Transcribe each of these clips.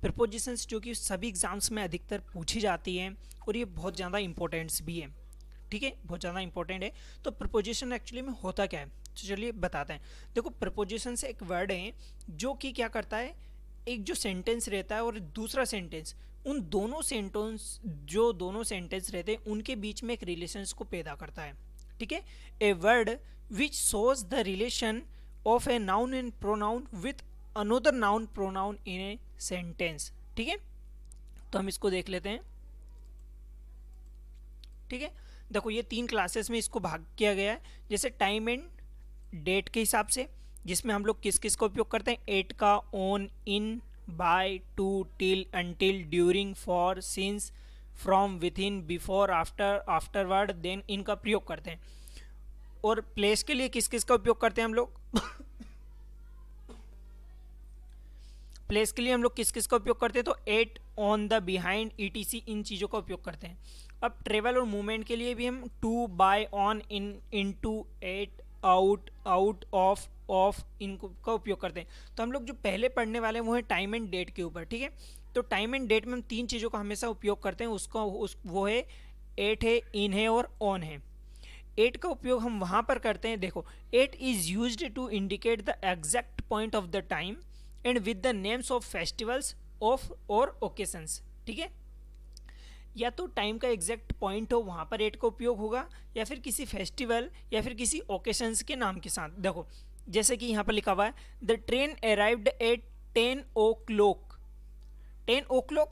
Prepositions जो कि सभी एग्जाम्स में अधिकतर पूछी जाती हैं और ये बहुत ज़्यादा इंपॉर्टेंट्स भी है, ठीक है, बहुत ज़्यादा इंपॉर्टेंट है। तो प्रपोजिशन एक्चुअली में होता क्या है, तो चलिए बताते हैं। देखो प्रपोजिशन से एक वर्ड है जो कि क्या करता है, एक जो सेंटेंस रहता है और दूसरा सेंटेंस, उन दोनों सेंटेंस, जो दोनों सेंटेंस रहते हैं उनके बीच में एक रिलेशंस को पैदा करता है, ठीक है। A word which shows the relation of a noun and pronoun with another noun pronoun in a sentence, ठीक है। तो हम इसको देख लेते हैं, ठीक है। देखो ये 3 क्लासेस में इसको भाग किया गया है, जैसे टाइम एंड डेट के हिसाब से, जिसमें हम लोग किस किस का उपयोग करते हैं, एट का, on, in, by, to, till, until, during, for, since, from, within, before, after, afterward, then, इनका प्रयोग करते हैं। और प्लेस के लिए किस किस का उपयोग करते हैं हम लोग प्लेस के लिए हम लोग किस किस का उपयोग करते हैं, तो at, on, the, behind, etc, इन चीज़ों का उपयोग करते हैं। अब ट्रेवल और मूवमेंट के लिए भी हम to, by, on, into, at, out, out, of इनका उपयोग करते हैं। तो हम लोग जो पहले पढ़ने वाले हैं वो है टाइम एंड डेट के ऊपर, ठीक है। तो टाइम एंड डेट में हम 3 चीज़ों का हमेशा उपयोग करते हैं, वो है एट है, इन है और ऑन है। एट का उपयोग हम वहाँ पर करते हैं, देखो, at is used to indicate the exact point of the time and with the names of festivals of और ओकेशंस, ठीक है। या तो टाइम का एग्जैक्ट पॉइंट हो वहाँ पर एट का उपयोग होगा, या फिर किसी फेस्टिवल या फिर किसी ओकेशंस के नाम के साथ। देखो जैसे कि यहाँ पर लिखा हुआ है, the train arrived at 10 o'clock। 10 o'clock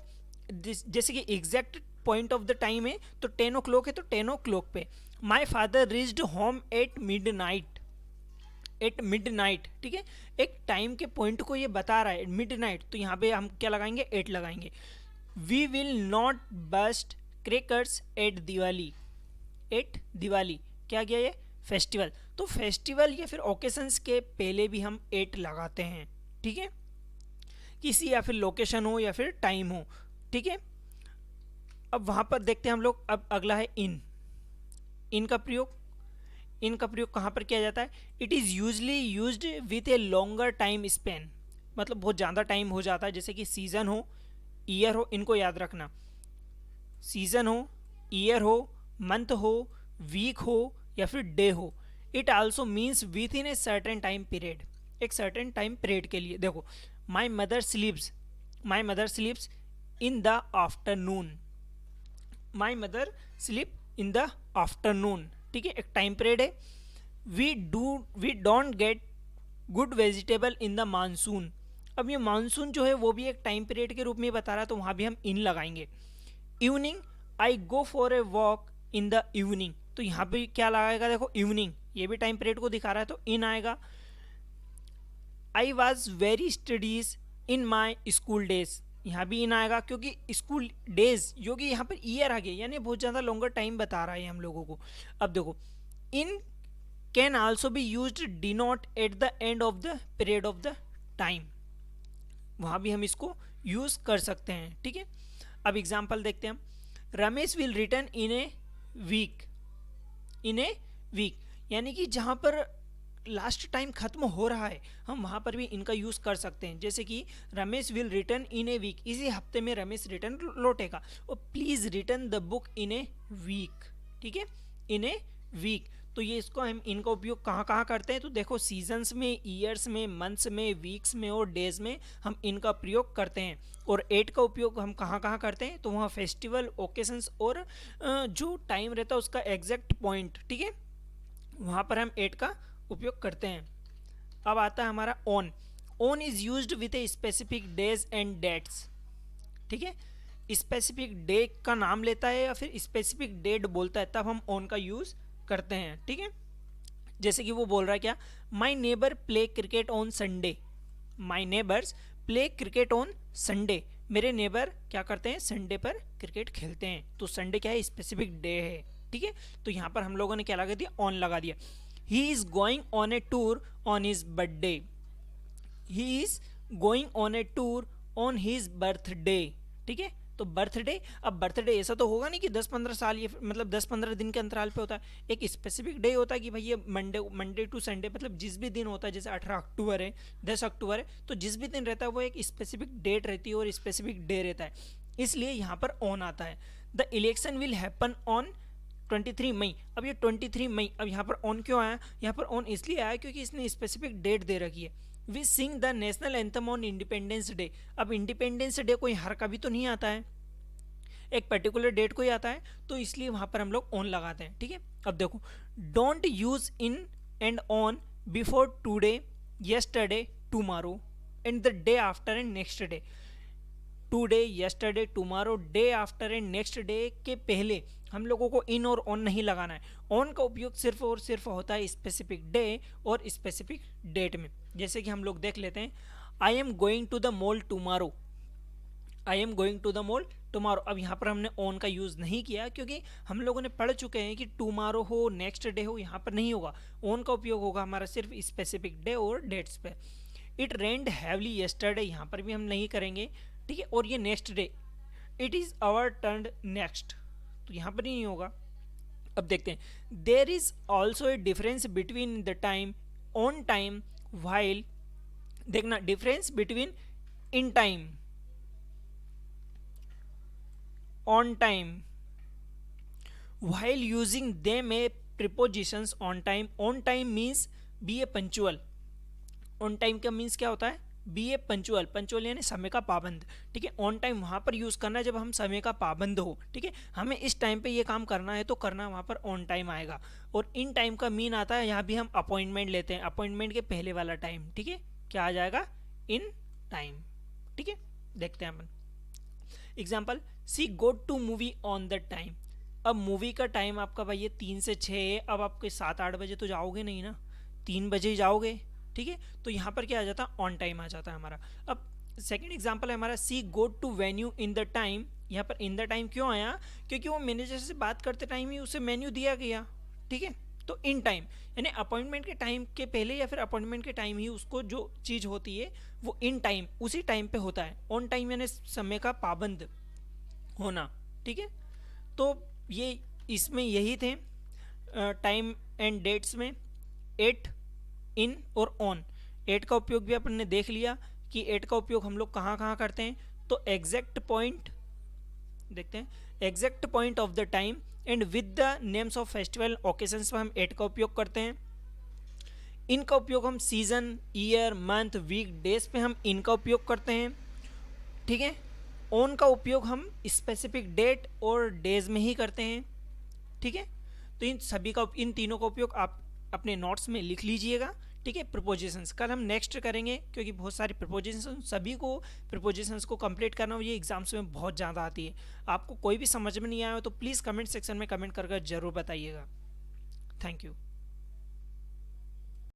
जैसे कि exact point of the time है, तो 10 o'clock है तो 10 o'clock पे। My father reached home at midnight, at midnight, ठीक है। एक टाइम के पॉइंट को ये बता रहा है, मिडनाइट, तो यहाँ पे हम क्या लगाएंगे, एट लगाएंगे। We will not burst crackers at Diwali, at Diwali क्या गया ये, फेस्टिवल। तो फेस्टिवल या फिर ओकेशंस के पहले भी हम एट लगाते हैं, ठीक है, किसी या फिर लोकेशन हो या फिर टाइम हो, ठीक है। अब वहाँ पर देखते हैं हम लोग, अब अगला है इन। इन का प्रयोग, इन का प्रयोग कहाँ पर किया जाता है, it is usually used with a longer time Spain, मतलब बहुत ज़्यादा टाइम हो जाता है, जैसे कि सीज़न हो, ईयर हो, इनको याद रखना, सीज़न हो, ईयर हो, मंथ हो, वीक हो या फिर डे हो। It also means within a certain time period, एक सर्टेन टाइम पीरियड के लिए। देखो my mother sleeps, my mother sleeps in the afternoon, my mother sleep in the afternoon, ठीक है, एक टाइम पीरियड है। We don't get good vegetable in the monsoon. अब ये मानसून जो है वो भी एक टाइम पीरियड के रूप में बता रहा है, तो वहाँ भी हम इन लगाएंगे। Evening, I go for a walk in the evening, तो यहाँ पे क्या लगाएगा, देखो इवनिंग, ये भी टाइम पीरियड को दिखा रहा है तो इन आएगा। I was very studies in my school days, यहाँ भी इन आएगा, क्योंकि स्कूल डेज जो कि यहाँ पर ईयर आ गया, यानी बहुत ज़्यादा लॉन्गर टाइम बता रहा है हम लोगों को। अब देखो in can also be used denote at the end of the period of the time, वहाँ भी हम इसको यूज़ कर सकते हैं, ठीक है। अब एग्जाम्पल देखते हैं हम, Ramesh will return in a week, in a week, यानी कि जहाँ पर लास्ट टाइम खत्म हो रहा है हम वहाँ पर भी इनका यूज़ कर सकते हैं, जैसे कि Ramesh will return in a week, इसी हफ्ते में रमेश रिटर्न लौटेगा, और please return the book in a week, ठीक है, इन ए वीक। तो ये इसको हम इनका उपयोग कहाँ कहाँ करते हैं, तो देखो सीजन्स में, ईयर्स में, मंथ्स में, वीक्स में और डेज में हम इनका प्रयोग करते हैं। और एट का उपयोग हम कहाँ कहाँ करते हैं, तो वहाँ फेस्टिवल, ओकेशंस और जो टाइम रहता है उसका एग्जैक्ट पॉइंट, ठीक है, वहाँ पर हम एट का उपयोग करते हैं। अब आता है हमारा on. On is used with a specific days and dates, ठीक है, स्पेसिफिक डे का नाम लेता है या फिर स्पेसिफिक डेट बोलता है, तब हम ऑन का यूज़ करते हैं, ठीक है। जैसे कि वो बोल रहा है क्या, my neighbour play cricket on Sunday, my neighbours play cricket on Sunday, मेरे नेबर क्या करते हैं, संडे पर क्रिकेट खेलते हैं। तो संडे क्या है, स्पेसिफिक डे है, ठीक है। तो यहाँ पर हम लोगों ने क्या लगा दिया, ऑन लगा दिया। He is going on A tour on his birthday, he is going on A tour on his birthday, ठीक है, तो बर्थडे, अब बर्थडे ऐसा तो होगा नहीं कि 10-15 साल ये मतलब 10-15 दिन के अंतराल पे होता है, एक स्पेसिफिक डे होता है कि भाई ये मंडे टू संडे, मतलब जिस भी दिन होता है, जैसे 18 अक्टूबर है, 10 अक्टूबर है, तो जिस भी दिन रहता है वो एक स्पेसिफिक डेट रहती है और स्पेसिफिक डे रहता है, इसलिए यहाँ पर ऑन आता है। The election will happen on 23 मई। अब ये 23 मई, अब यहाँ पर ऑन क्यों आया, यहाँ पर ऑन इसलिए आया क्योंकि इसने स्पेसिफिक डेट दे रखी है। We sing the national anthem on Independence Day. अब इंडिपेंडेंस डे कोई हर कभी तो नहीं आता है, एक पर्टिकुलर डेट को ही आता है, तो इसलिए वहाँ पर हम लोग ऑन लगाते हैं, ठीक है। अब देखो, don't use in and on before today, yesterday, tomorrow and the day after and next day. Today, yesterday, tomorrow, day after and next day के पहले हम लोगों को इन और ऑन नहीं लगाना है। ऑन का उपयोग सिर्फ और सिर्फ होता है स्पेसिफिक डे और स्पेसिफिक डेट में। जैसे कि हम लोग देख लेते हैं, I am going to the mall tomorrow, I am going to the mall tomorrow. अब यहाँ पर हमने ऑन का यूज़ नहीं किया क्योंकि हम लोगों ने पढ़ चुके हैं कि टुमारो हो, नेक्स्ट डे हो, यहाँ पर नहीं होगा। ऑन का उपयोग होगा हमारा सिर्फ स्पेसिफिक डे और डेट्स पे। इट रेन्ड हैवली येस्टरडे, यहाँ पर भी हम नहीं करेंगे, ठीक है। और ये next day, it is our turn next, तो यहाँ पर ही नहीं होगा। अब देखते हैं, there is also a difference between the time, on time, while, देखना difference between in time, on time, while using them a prepositions on time। on time means be a punctual। on time का means क्या होता है, B ए punctual, punctual यानी समय का पाबंद, ठीक है। ऑन टाइम वहाँ पर यूज़ करना है जब हम समय का पाबंद हो, ठीक है। हमें इस टाइम पे ये काम करना है तो करना वहाँ पर ऑन टाइम आएगा। और इन टाइम का मीन आता है, यहाँ भी हम अपॉइंटमेंट लेते हैं, अपॉइंटमेंट के पहले वाला टाइम, ठीक है, क्या आ जाएगा, इन टाइम, ठीक है। देखते हैं अपन example, see go to movie on the time. अब मूवी का टाइम आपका भाई ये 3 से 6 है, अब आपके 7-8 बजे तो जाओगे नहीं ना, 3 बजे ही जाओगे, ठीक है। तो यहाँ पर क्या आ जाता है, ऑन टाइम आ जाता है हमारा। अब सेकंड एग्जांपल है हमारा, see go to venue in the time. यहाँ पर इन द टाइम क्यों आया, क्योंकि वो मैनेजर से बात करते टाइम ही उसे मेन्यू दिया गया, ठीक है। तो इन टाइम यानी अपॉइंटमेंट के टाइम के पहले या फिर अपॉइंटमेंट के टाइम ही उसको जो चीज़ होती है वो इन टाइम उसी टाइम पे होता है। ऑन टाइम यानी समय का पाबंद होना, ठीक है। तो ये इसमें यही थे टाइम एंड डेट्स में, एट, इन और ऑन। एट का उपयोग भी अपन ने देख लिया कि एट का उपयोग हम लोग कहाँ कहाँ करते हैं, तो एग्जैक्ट पॉइंट देखते हैं, exact point of the time and with the names of festival occasions पर हम एट का उपयोग करते हैं। इन का उपयोग हम season, year, month, week, days पे हम इन का उपयोग करते हैं, ठीक है। ऑन का उपयोग हम स्पेसिफिक डेट और डेज में ही करते हैं, ठीक है। तो इन सभी का, इन तीनों का उपयोग आप अपने नोट्स में लिख लीजिएगा, ठीक है। प्रपोजिशंस कल हम नेक्स्ट करेंगे क्योंकि बहुत सारी प्रपोजिशंस, सभी को प्रपोजिशंस को कंप्लीट करना, ये एग्जाम्स में बहुत ज़्यादा आती है। आपको कोई भी समझ में नहीं आया हो तो प्लीज़ कमेंट सेक्शन में कमेंट कर जरूर बताइएगा। Thank you.